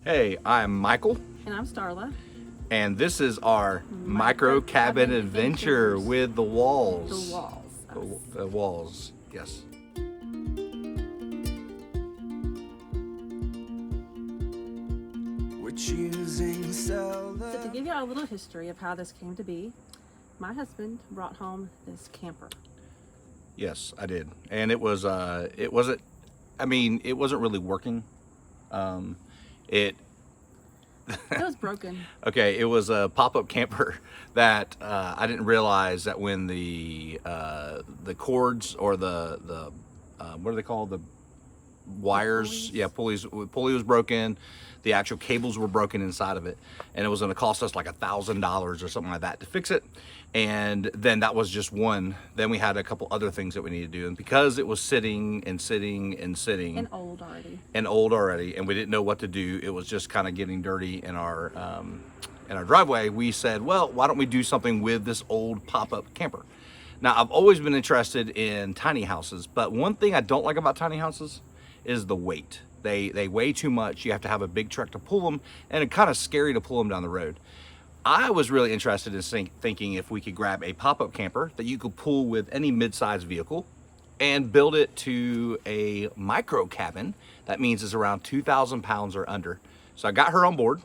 Hey, I'm Michael, And I'm Starla. and this is our micro cabin adventure with the walls. The walls. The walls, yes. So to give you a little history of how this came to be, my husband brought home this camper. Yes, I did. And it wasn't really working. It was broken. Okay, it was a pop-up camper that I didn't realize that when the cords or the what are they called, the wires, pulley was broken. The actual cables were broken inside of it, and it was going to cost us like $1,000 or something like that to fix it. And then that was just one. Then we had a couple other things that we needed to do, and because it was sitting and old already, and we didn't know what to do, it was just kind of getting dirty in our driveway. We said, well, why don't we do something with this old pop-up camper? Now, I've always been interested in tiny houses, but one thing I don't like about tiny houses is the weight. They weigh too much. You have to have a big truck to pull them, and it's kind of scary to pull them down the road. I was really interested in thinking if we could grab a pop-up camper that you could pull with any mid-sized vehicle and build it to a micro cabin. That means it's around 2,000 pounds or under. So I got her on board.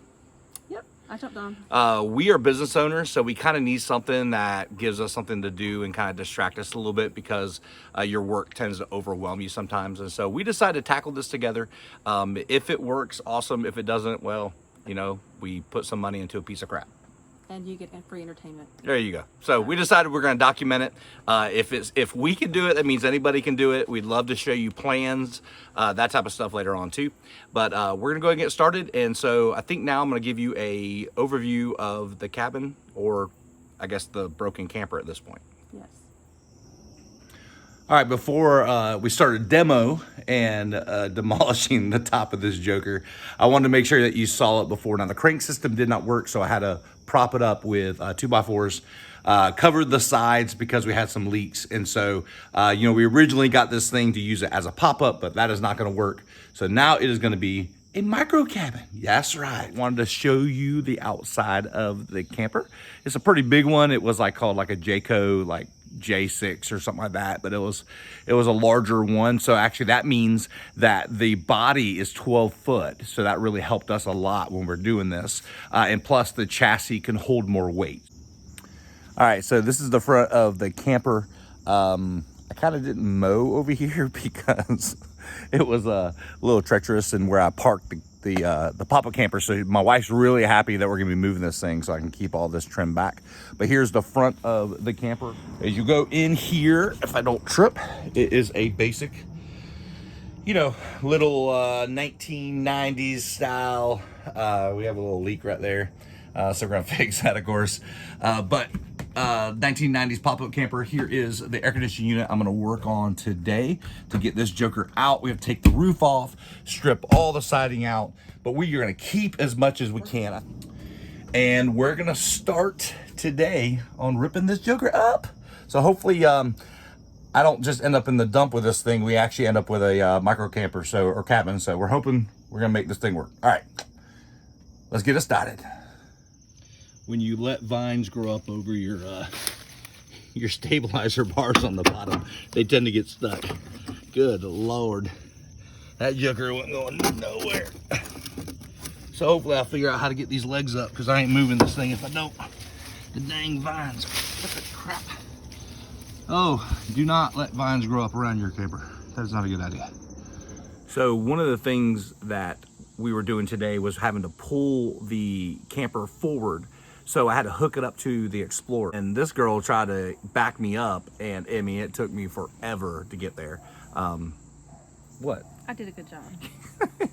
Yep, I jumped on. We are business owners, so we kind of need something that gives us something to do and kind of distract us a little bit, because your work tends to overwhelm you sometimes. And so we decided to tackle this together. If it works, awesome. If it doesn't, well, we put some money into a piece of crap. And you get free entertainment. There you go. So we decided we're going to document it. If we can do it, that means anybody can do it. We'd love to show you plans, that type of stuff later on too. But we're going to go ahead and get started. And so I think now I'm going to give you a overview of the cabin, or I guess the broken camper at this point. Yes. All right, before we started demo and demolishing the top of this joker, I wanted to make sure that you saw it before. Now, the crank system did not work, so I had to prop it up with 2x4s, covered the sides because we had some leaks. And so, we originally got this thing to use it as a pop-up, but that is not going to work. So now it is going to be a micro cabin. That's right. Wanted to show you the outside of the camper. It's a pretty big one. It was called a Jayco, J6 or something like that, but it was a larger one. So actually that means that the body is 12 foot. So that really helped us a lot when we're doing this. And plus the chassis can hold more weight. All right, so this is the front of the camper. I kind of didn't mow over here because it was a little treacherous and where I parked the pop-up camper. So my wife's really happy that we're gonna be moving this thing so I can keep all this trimmed back. But here's the front of the camper. As you go in here, if I don't trip, it is a basic, little 1990s style. We have a little leak right there. So we're gonna fix that, of course. But 1990s pop-up camper. Here is the air conditioning unit I'm going to work on today to get this joker out. We have to take the roof off, strip all the siding out, but we are going to keep as much as we can. And we're going to start today on ripping this joker up. So hopefully I don't just end up in the dump with this thing. We actually end up with a micro camper or cabin. So we're hoping we're going to make this thing work. All right, let's get it started. When you let vines grow up over your stabilizer bars on the bottom, they tend to get stuck. Good Lord. That joker wasn't going nowhere. So hopefully I'll figure out how to get these legs up, because I ain't moving this thing if I don't. The dang vines. What the crap? Oh, do not let vines grow up around your camper. That is not a good idea. So one of the things that we were doing today was having to pull the camper forward. So I had to hook it up to the Explorer, and this girl tried to back me up, and it took me forever to get there. What? I did a good job.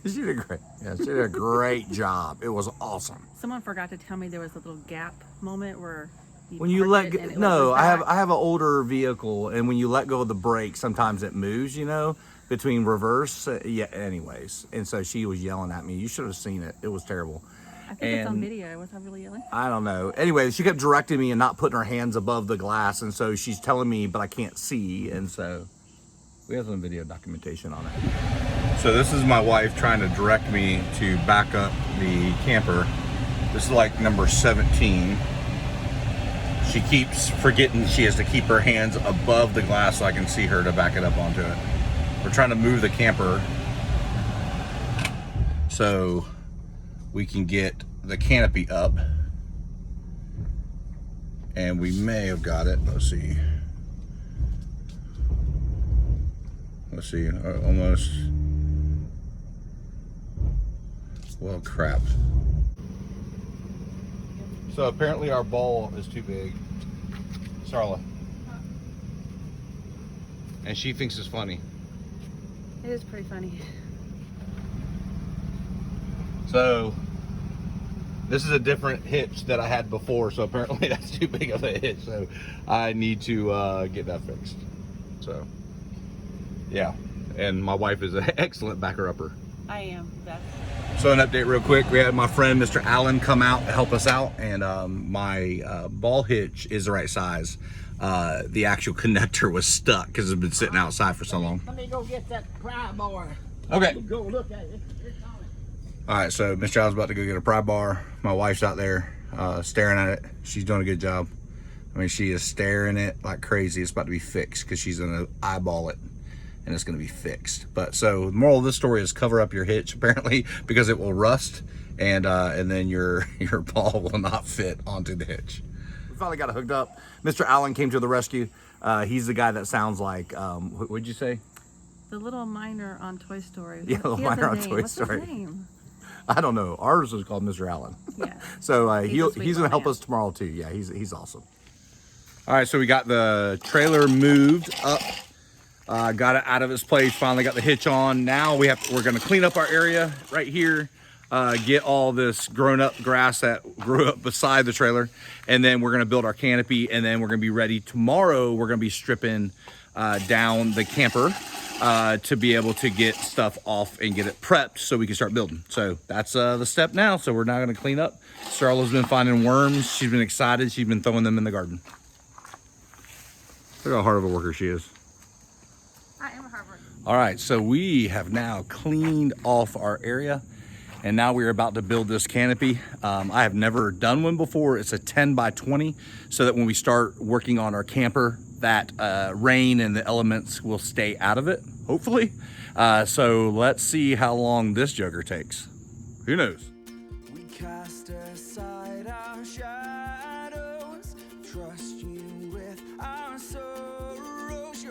She did great. Yeah, she did a great job. It was awesome. Someone forgot to tell me there was a little gap moment where when you let go. No, I have an older vehicle, and when you let go of the brake, sometimes it moves, between reverse. Yeah. Anyways, and so she was yelling at me. You should have seen it. It was terrible. I think it's on video. Was I really yelling? I don't know. Anyway, she kept directing me and not putting her hands above the glass. And so she's telling me, but I can't see. And so we have some video documentation on it. So this is my wife trying to direct me to back up the camper. This is like number 17. She keeps forgetting she has to keep her hands above the glass so I can see her to back it up onto it. We're trying to move the camper so we can get the canopy up. And we may have got it. Let's see. Almost. Well, crap. So apparently our ball is too big. Sarla. And she thinks it's funny. It is pretty funny. So this is a different hitch that I had before, so apparently that's too big of a hitch. So I need to get that fixed. So yeah, and my wife is an excellent backer-upper. I am. That's... So an update real quick, we had my friend Mr. Allen come out to help us out, and my ball hitch is the right size. The actual connector was stuck because it's been sitting outside for so long. Let me go get that pry bar. Okay. Go look at it. It's on it. All right, so Mr. Allen's about to go get a pry bar. My wife's out there staring at it. She's doing a good job. I mean, she is staring it like crazy. It's about to be fixed because she's gonna eyeball it, and it's gonna be fixed. But so the moral of this story is cover up your hitch apparently because it will rust, and then your ball will not fit onto the hitch. We finally got it hooked up. Mr. Allen came to the rescue. He's the guy that sounds like what'd you say? The little miner on Toy Story. Yeah, the little miner on Toy Story. What's his name? I don't know. Ours is called Mr. Allen. Yeah. So He's he's gonna help us tomorrow too. Yeah, he's awesome. All right, so we got the trailer moved up, got it out of its place. Finally got the hitch on. Now we're gonna clean up our area right here, get all this grown up grass that grew up beside the trailer, and then we're gonna build our canopy, and then we're gonna be ready tomorrow. We're gonna be stripping down the camper to be able to get stuff off and get it prepped so we can start building. So that's the step now. So we're now gonna clean up. Starla's been finding worms. She's been excited. She's been throwing them in the garden. Look how hard of a worker she is. I am a Harvard. All right, so we have now cleaned off our area, and now we're about to build this canopy. I have never done one before. It's a 10 by 20, so that when we start working on our camper, that rain and the elements will stay out of it, hopefully. So let's see how long this joker takes. Who knows? We cast aside our shadows, trust you with our sorrows.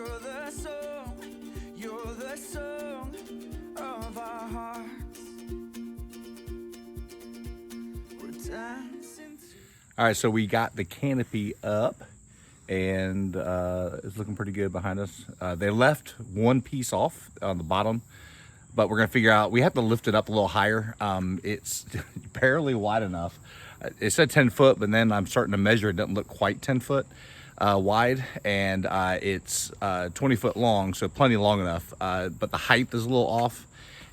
You're the song of our hearts. We're dancing to... All right, so we got the canopy up, and it's looking pretty good behind us. They left one piece off on the bottom, but we're gonna figure out, we have to lift it up a little higher. It's barely wide enough. It said 10 foot, but then I'm starting to measure, it doesn't look quite 10 foot wide, and it's 20 foot long, so plenty long enough, but the height is a little off,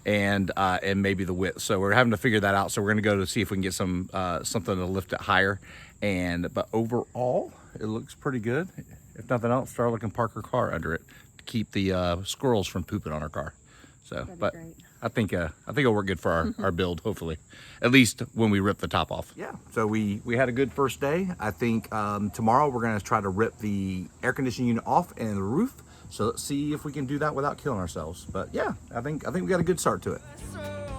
and maybe the width. So we're having to figure that out. So we're gonna go to see if we can get some something to lift it higher. But overall, it looks pretty good. If nothing else, Starla can park her car under it to keep the squirrels from pooping on her car. So, but great. I think it'll work good for our build, hopefully, at least when we rip the top off. Yeah. So we had a good first day. I think tomorrow we're gonna try to rip the air conditioning unit off and the roof. So let's see if we can do that without killing ourselves. But yeah, I think we got a good start to it. So